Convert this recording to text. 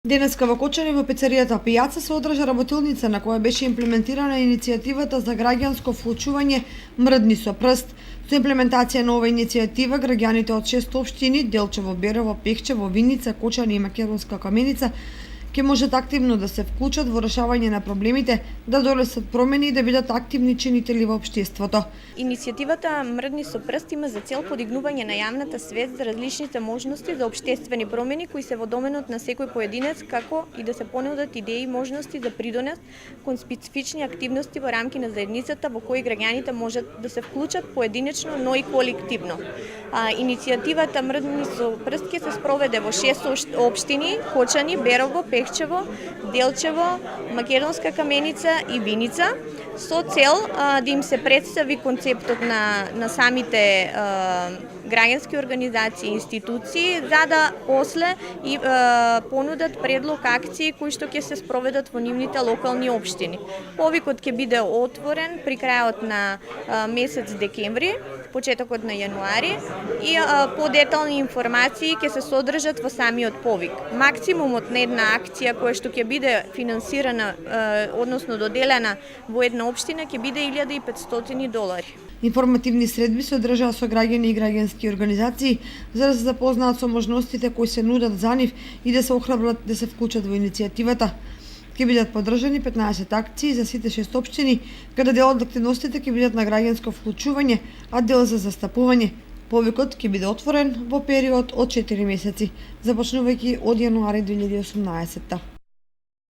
Денеска во Кочани во пицеријата Пијаца се одржа работилница на која беше имплементирана иницијативата за граѓанско вклучување Мрдни со прст. Со имплементација на оваа иницијатива граѓаните од 6 општини Делчево, Берово, Пехчево, Виница, Кочани и Македонска Каменица ќе можат активно да се вклучат во решавање на проблемите, да донесат промени и да бидат активни чинители во општеството. Иницијативата Мрдни со прст има за цел подигнување на јавната свест за различните можности за општествени промени кои се во доменот на секој поединец, како и да се понудат идеи и можности за придонес кон специфични активности во рамки на заедницата во кои граѓаните можат да се вклучат поединечно, но и колективно. Иницијативата Мрдни со прст ќе се спроведе во 6 општини: Кочани, Берово, Пехчево, Делчево, Македонска Каменица и Виница, со цел да им се представи концептот на самите граѓански организации и институции, за да после и понудат предлог акции кои што ќе се спроведат во нивните локални општини. Повикот ќе биде отворен при крајот на месец декември, почетокот на јануари, и подетални информации ќе се содржат во самиот повик. Максимумот на една акција која што ќе биде финансирана, односно доделена во една општина, ќе биде $1.500. Информативни средби се одржаа со граѓани и граѓански организации за да се запознаат со можностите кои се нудат за нив и да се охрабрат да се вклучат во иницијативата. Ќе бидат поддржани 15 акции за сите 6 општини, каде дел од активностите ќе бидат на граѓанско вклучување, а дел за застапување. Повикот ќе биде отворен во период од 4 месеци, започнувајќи од јануари 2018.